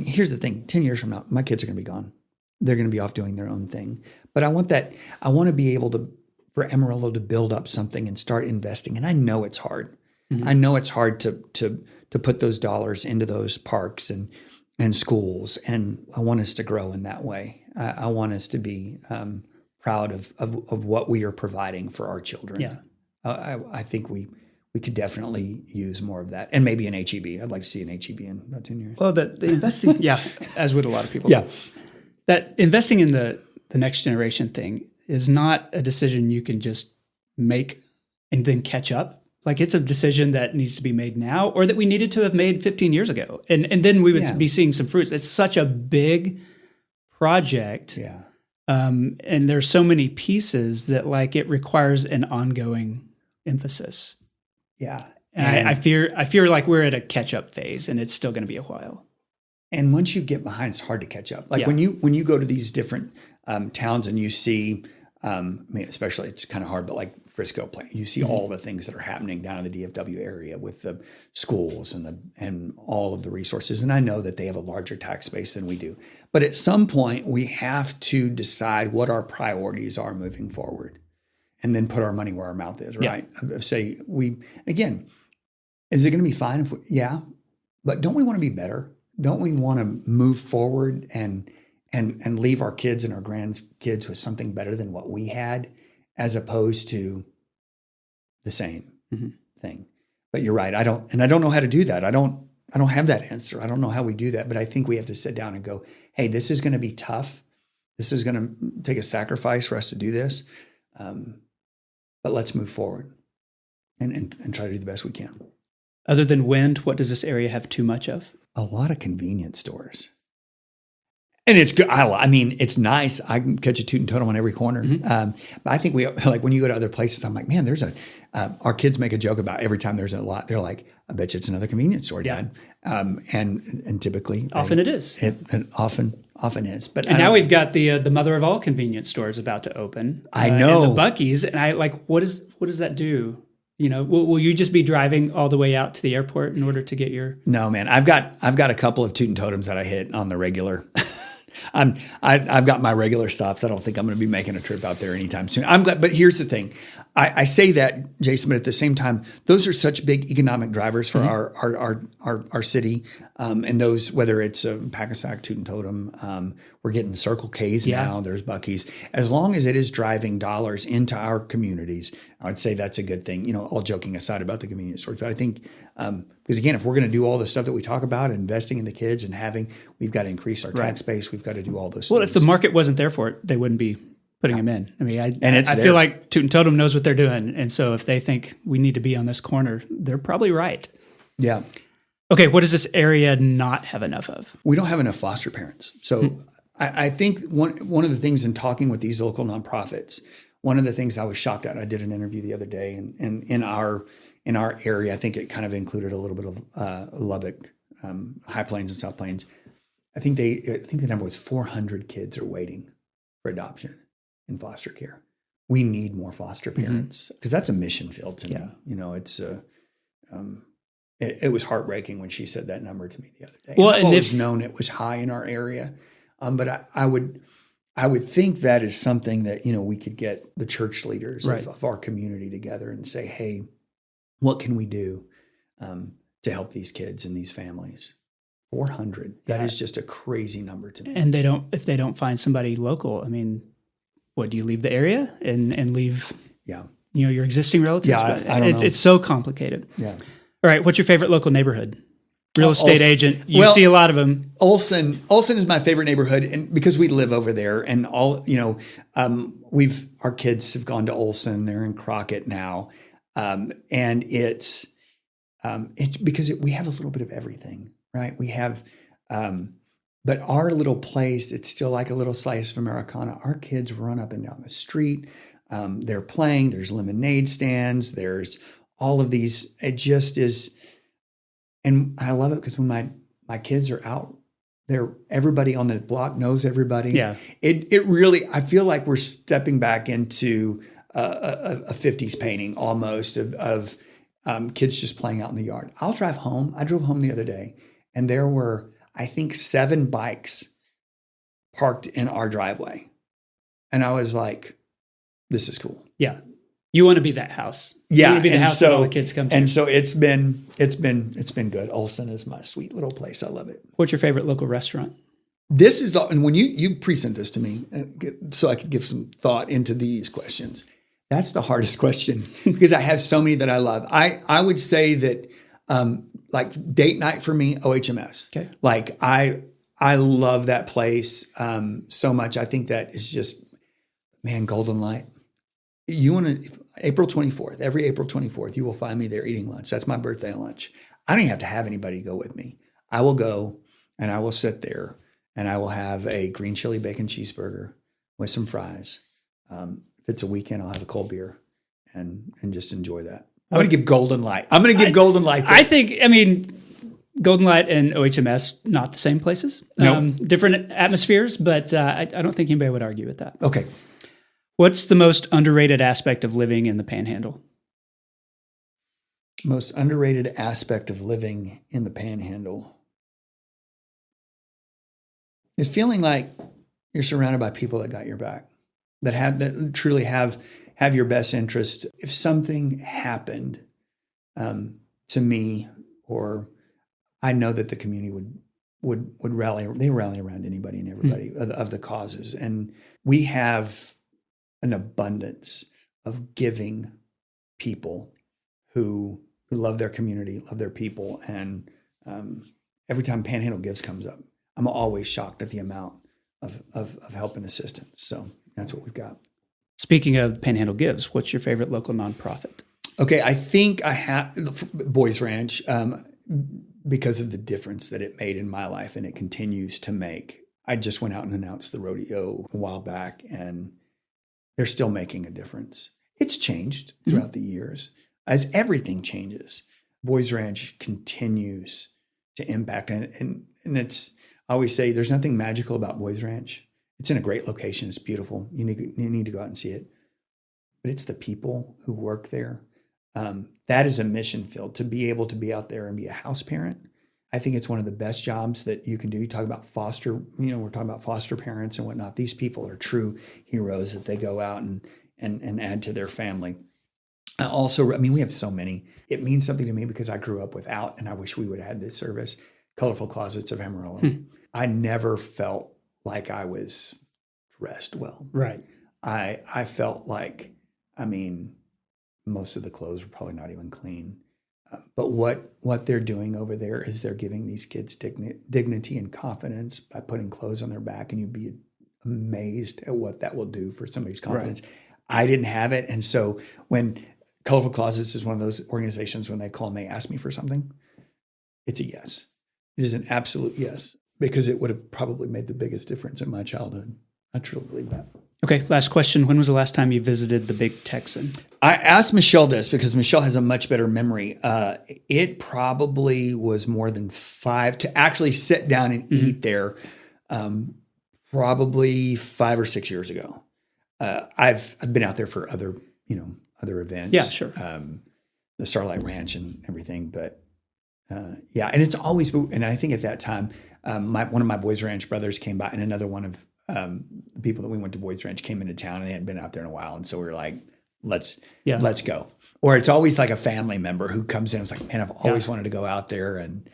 here's the thing, 10 years from now, my kids are going to be gone. They're going to be off doing their own thing. But I want to be able for Amarillo to build up something and start investing. And I know it's hard. Mm-hmm. I know it's hard to put those dollars into those parks and schools. And I want us to grow in that way. I want us to be proud of what we are providing for our children. Yeah. I think we could definitely use more of that. And maybe an HEB. I'd like to see an HEB in about 10 years. Well, the investing, as would a lot of people. Yeah. That investing in the next generation thing is not a decision you can just make and then catch up. Like it's a decision that needs to be made now or that we needed to have made 15 years ago. And then we would be seeing some fruits. It's such a big project. Yeah. And there's so many pieces that like it requires an ongoing emphasis. Yeah. And I fear like we're at a catch-up phase and it's still going to be a while. And once you get behind, it's hard to catch up. Like when you go to these different towns and you see, especially it's kind of hard, but like Frisco, you see all the things that are happening down in the DFW area with the schools and all of the resources. And I know that they have a larger tax base than we do. But at some point, we have to decide what our priorities are moving forward. And then put our money where our mouth is, right? Yeah. Say is it going to be fine but don't we want to be better? Don't we want to move forward and leave our kids and our grandkids with something better than what we had, as opposed to the same thing? But you're right. I don't know how to do that. I don't have that answer. I don't know how we do that, but I think we have to sit down and go, hey, this is going to be tough. This is going to take a sacrifice for us to do this. But let's move forward and try to do the best we can. Other than wind, what does this area have too much of? A lot of convenience stores. And it's good. I mean, it's nice. I can catch a toot and totem on every corner. Mm-hmm. But I think when you go to other places, I'm like, man, our kids make a joke about every time there's a lot. They're like, I bet you it's another convenience store, Dad. And typically. Often it is. Often often is. But And now we've got the mother of all convenience stores about to open. I know. And the Buc-ee's, and I like, what does that do? You know, will you just be driving all the way out to the airport in order to get your? No, man. I've got a couple of Toot Totems that I hit on the regular. I've got my regular stops. I don't think I'm going to be making a trip out there anytime soon. I'm glad, but here's the thing. I say that, Jason, but at the same time, those are such big economic drivers for our city. And those, whether it's a Pack-a-Sack, Toot Totem, we're getting Circle K's now. There's Buc-ee's. As long as it is driving dollars into our communities, I would say that's a good thing. You know, all joking aside about the convenience stores, but I think because again, if we're going to do all the stuff that we talk about, investing in the kids and we've got to increase our tax base. We've got to do all those. Well, things. If the market wasn't there for it, they wouldn't be putting them in. I mean, I feel like Toot Totem knows what they're doing. And so if they think we need to be on this corner, they're probably right. Yeah. Okay. What does this area not have enough of? We don't have enough foster parents. So I think one of the things in talking with these local nonprofits, one of the things I was shocked at, I did an interview the other day and in our area, I think it kind of included a little bit of Lubbock, High Plains and South Plains. I think the number was 400 kids are waiting for adoption in foster care. We need more foster parents because that's a mission field to me. You know, it's it was heartbreaking when she said that number to me the other day. Well, I've always known it was high in our area, but I would think that is something that, you know, we could get the church leaders of our community together and say, hey, what can we do to help these kids and these families? 400. That is just a crazy number to me. And if they don't find somebody local, I mean, what, do you leave the area and leave? Yeah. You know, your existing relatives? Yeah, I don't know. It's so complicated. Yeah. All right. What's your favorite local neighborhood? Real estate agent. You see a lot of them. Olson is my favorite neighborhood, and because we live over there, and all, you know, our kids have gone to Olson. They're in Crockett now, and it's because we have a little bit of everything, right? We have, but our little place, it's still like a little slice of Americana. Our kids run up and down the street. They're playing. There's lemonade stands. There's all of these. It just is. And I love it because when my kids are out, everybody on the block knows everybody. Yeah. It really, I feel like we're stepping back into a 50s painting almost of kids just playing out in the yard. I'll drive home. I drove home the other day and there were, I think, 7 bikes parked in our driveway. And I was like, this is cool. Yeah. You want to be that house. Yeah. You want to be the house that all the kids come to. And so it's been good. Olson is my sweet little place. I love it. What's your favorite local restaurant? This is and when you present this to me so I could give some thought into these questions, that's the hardest question because I have so many that I love. I would say that like date night for me, OHMS. Okay. Like I love that place so much. I think that is just, man, golden light. You want to, April 24th, every April 24th, you will find me there eating lunch. That's my birthday lunch. I don't even have to have anybody go with me. I will go and I will sit there and I will have a green chili bacon cheeseburger with some fries. If it's a weekend, I'll have a cold beer and just enjoy that. I'm going to give Golden Light. Golden Light. I think, Golden Light and OHMS, not the same places. No. Different atmospheres, but I don't think anybody would argue with that. Okay. What's the most underrated aspect of living in the Panhandle? Most underrated aspect of living in the Panhandle is feeling like you're surrounded by people that got your back, that truly have your best interest. If something happened to me, or I know that the community would rally. They rally around anybody and everybody of the causes, and we have an abundance of giving people who love their community, love their people. And every time Panhandle Gives comes up, I'm always shocked at the amount of help and assistance. So that's what we've got. Speaking of Panhandle Gives, what's your favorite local nonprofit? Okay, I think I have Boys Ranch because of the difference that it made in my life and it continues to make. I just went out and announced the rodeo a while back, and they're still making a difference. It's changed throughout the years. As everything changes, Boys Ranch continues to impact. And it's I always say there's nothing magical about Boys Ranch. It's in a great location. It's beautiful. You need to go out and see it. But it's the people who work there. That is a mission field, to be able to be out there and be a house parent. I think it's one of the best jobs that you can do. You talk about foster, we're talking about foster parents and whatnot. These people are true heroes that they go out and add to their family. We have so many. It means something to me because I grew up without, and I wish we would have had this service, Colorful Closets of Amarillo. I never felt like I was dressed well. Right. I felt like, most of the clothes were probably not even clean. But what they're doing over there is they're giving these kids dignity and confidence by putting clothes on their back, and you'd be amazed at what that will do for somebody's confidence. Right. I didn't have it. And so when Colorful Closets is one of those organizations, when they call and they ask me for something, it's a yes. It is an absolute yes, because it would have probably made the biggest difference in my childhood. I truly believe that. Okay, last question. When was the last time you visited the Big Texan? I asked Michelle this because Michelle has a much better memory. It probably was more than 5 to actually sit down and eat there, probably 5 or 6 years ago. I've been out there for other events. Yeah, sure. The Starlight Ranch and everything, but and it's always. And I think at that time, one of my Boys Ranch brothers came by, and another one of the people that we went to Boys Ranch came into town, and they hadn't been out there in a while, and so we were like, let's go. Or it's always like a family member who comes in and is like, man, I've always wanted to go out there, and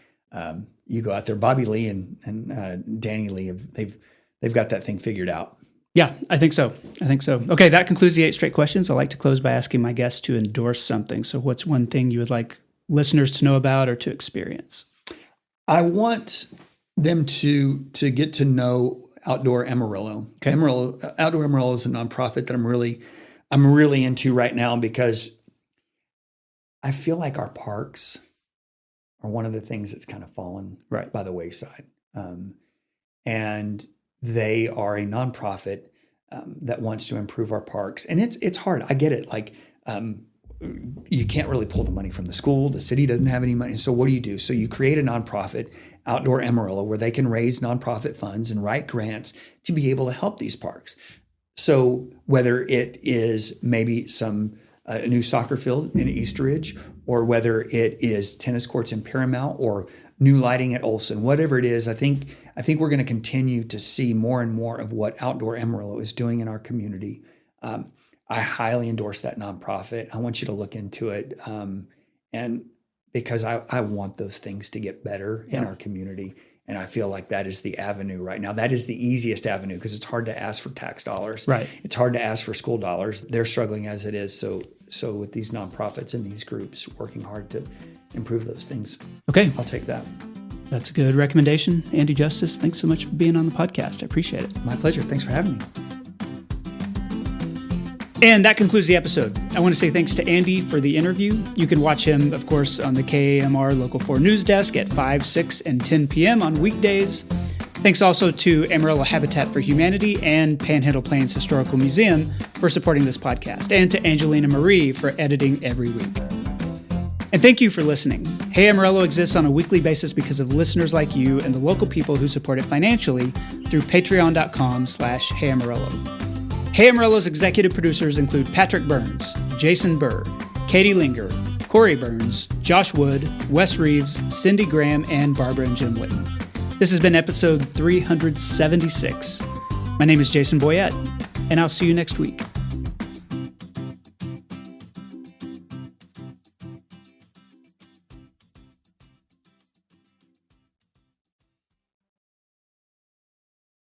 you go out there. Bobby Lee and Danny Lee they've got that thing figured out. Yeah, I think so. Okay, that concludes the 8 straight questions. I like to close by asking my guests to endorse something. So what's one thing you would like listeners to know about or to experience? I want them to get to know Outdoor Amarillo. Okay. Outdoor Amarillo is a nonprofit that I'm really into right now, because I feel like our parks are one of the things that's kind of fallen by the wayside. And they are a nonprofit that wants to improve our parks. And it's hard. I get it. Like, you can't really pull the money from the school. The city doesn't have any money. So what do? So you create a nonprofit, Outdoor Amarillo, where they can raise nonprofit funds and write grants to be able to help these parks. So whether it is maybe a new soccer field in East Ridge, or whether it is tennis courts in Paramount, or new lighting at Olson, whatever it is, I think we're going to continue to see more and more of what Outdoor Amarillo is doing in our community. I highly endorse that nonprofit. I want you to look into it. And because I want those things to get better in our community. And I feel like that is the avenue right now. That is the easiest avenue, because it's hard to ask for tax dollars. Right. It's hard to ask for school dollars. They're struggling as it is. So with these nonprofits and these groups working hard to improve those things. Okay. I'll take that. That's a good recommendation. Andy Justus, thanks so much for being on the podcast. I appreciate it. My pleasure. Thanks for having me. And that concludes the episode. I want to say thanks to Andy for the interview. You can watch him, of course, on the KAMR Local 4 news desk at 5, 6, and 10 p.m. on weekdays. Thanks also to Amarillo Habitat for Humanity and Panhandle Plains Historical Museum for supporting this podcast, and to Angelina Marie for editing every week. And thank you for listening. Hey Amarillo exists on a weekly basis because of listeners like you and the local people who support it financially through patreon.com/HeyAmarillo. Hey Amarillo's executive producers include Patrick Burns, Jason Burr, Katie Linger, Corey Burns, Josh Wood, Wes Reeves, Cindy Graham, and Barbara and Jim Whitten. This has been episode 376. My name is Jason Boyett, and I'll see you next week.